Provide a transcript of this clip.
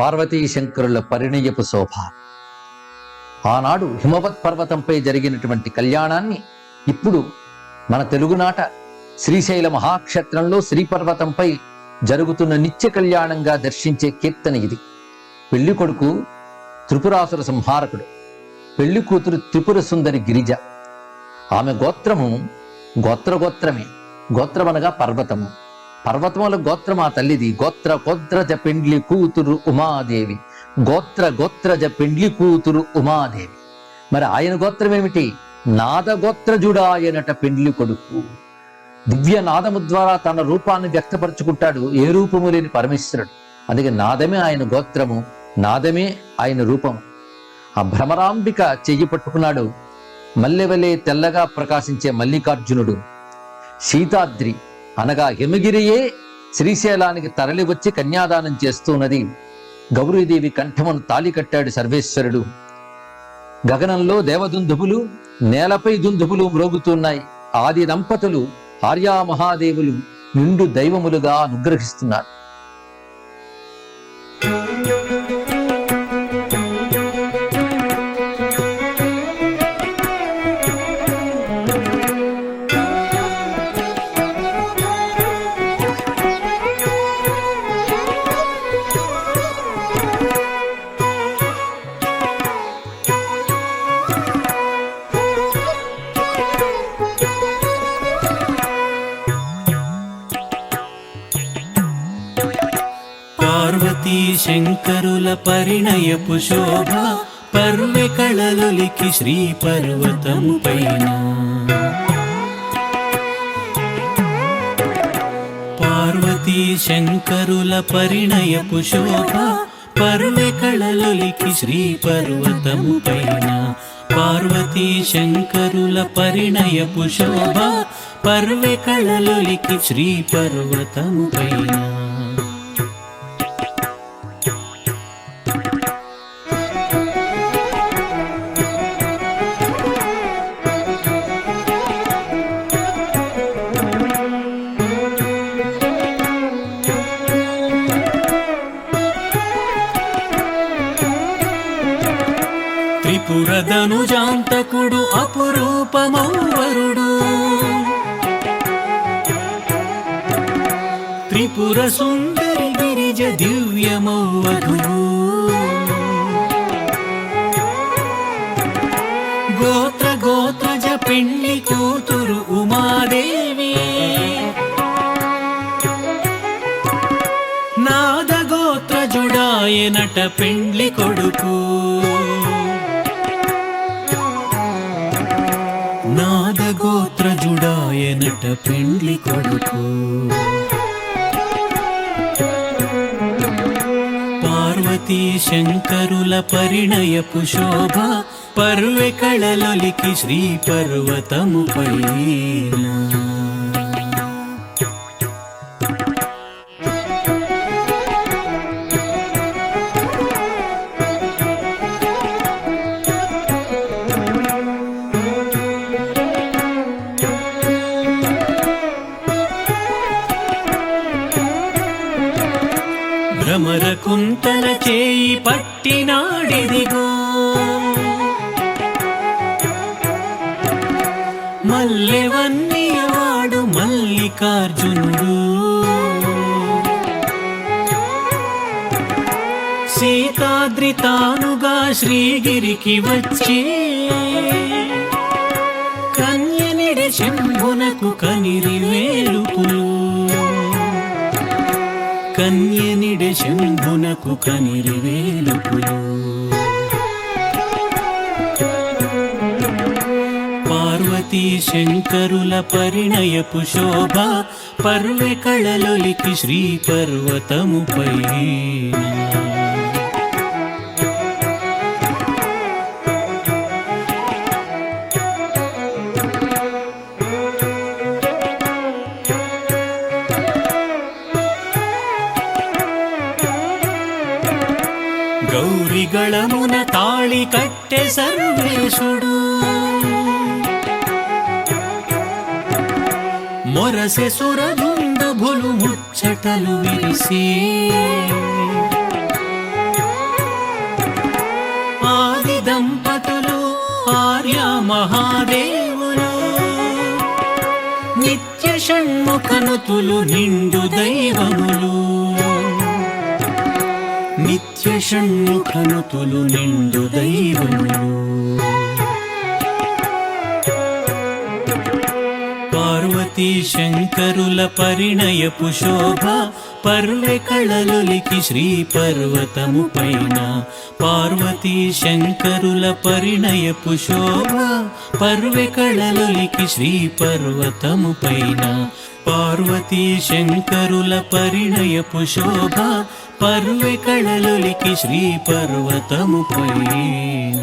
పార్వతీ శంకరుల పరిణయపు శోభ. ఆనాడు హిమవత్ పర్వతంపై జరిగినటువంటి కళ్యాణాన్ని ఇప్పుడు మన తెలుగునాట శ్రీశైల మహాక్షేత్రంలో శ్రీపర్వతంపై జరుగుతున్న నిత్య కళ్యాణంగా దర్శించే కీర్తన ఇది. పెళ్లి కొడుకు త్రిపురాసుర సంహారకుడు, పెళ్లి కూతురు త్రిపుర సుందరి గిరిజ. ఆమె గోత్రము గోత్రమే. గోత్రమనగా పర్వతము. పర్వతముల గోత్రం ఆ తల్లిది. గోత్రజ పెండ్లి కూతురు ఉమాదేవి. గోత్రజ పెండ్లి కూతురు ఉమాదేవి. మరి ఆయన గోత్రం ఏమిటి? నాదగోత్రజుడాయనట పెండ్లి కొడుకు. దివ్య నాదము ద్వారా తన రూపాన్ని వ్యక్తపరుచుకుంటాడు ఏ రూపము లేని పరమేశ్వరుడు. అందుకే నాదమే ఆయన గోత్రము, నాదమే ఆయన రూపము. ఆ భ్రమరాంబిక చెయ్యి పట్టుకున్నాడు మల్లెవలే తెల్లగా ప్రకాశించే మల్లికార్జునుడు. సీతాద్రి అనగా హిమగిరియే శ్రీశైలానికి తరలి వచ్చి కన్యాదానం చేస్తున్నది. గౌరీదేవి కంఠమును తాళి కట్టాడు సర్వేశ్వరుడు. గగనంలో దేవదుందుబులు, నేలపై దుందుబులు మ్రోగుతున్నాయి. ఆది దంపతులు ఆర్యామహాదేవులు నిండు దైవములుగా అనుగ్రహిస్తున్నారు. పార్వతీ శంకరుల పరిణయపు శోభ పర్వె కళలొలికి శ్రీ పర్వతము పైన. పార్వతీ శంకరుల పరిణయపు శోభ పర్వె కళలొలికి శ్రీ పర్వతము పైన. పార్వతీ శంకరుల పరిణయపు శోభ పర్వె కళలొలికి శ్రీ పర్వతము పైన. త్రిపురధనుజాంతకుడు అపురూపమౌవరుడు, త్రిపుర సుందరి గిరిజ దివ్యమౌవధువు. గోత్రజ పెండ్లి కూతురు ఉమాదేవి. నాదగోత్రజుడాయనట పెండ్లి కొడుకు. నాదగోత్రజుడాయనట పెండ్లి కొడుకు. పార్వతీ శంకరుల పరిణయపు శోభ పర్వె కళలొలికి శ్రీ పర్వతము పైన. భ్రమర కుంతల చేయి పట్టినాడిదిగో, మల్లెవన్నీయవాడు మల్లికార్జునుడు. సీతాద్రి తానుగా శ్రీగిరికి వచ్చి కన్యనిడి శంభునకు కనిరి వేలుపులు. కన్యనిడి శంభునకు కనిరి వేలుపులు. పార్వతీ శంకరుల పరిణయపు శోభ పర్వె కళలొలికి శ్రీ పర్వతము పైన. గౌరిగళమున తాళి కట్టె సర్వేశుడు, మొరసె సురదుందుభులు ముచ్చటలు విరిసి. మహాదేవులు నిత్య షణ్ముఖనుతులు నిండు దైవములు నిత్య షణ్ముఖనుతులు నిండు దైవములు పార్వతీ శంకరుల పరిణయపు శోభ పర్వె కళలొలికి శ్రీ పర్వతము పైన పార్వతీ శంకరుల పరిణయపు శోభ పర్వె కళలొలికి శ్రీ పర్వతము పైన పార్వతీ శంకరుల పరిణయపు శోభ పర్వె కళలొలికి శ్రీ పర్వతము పైన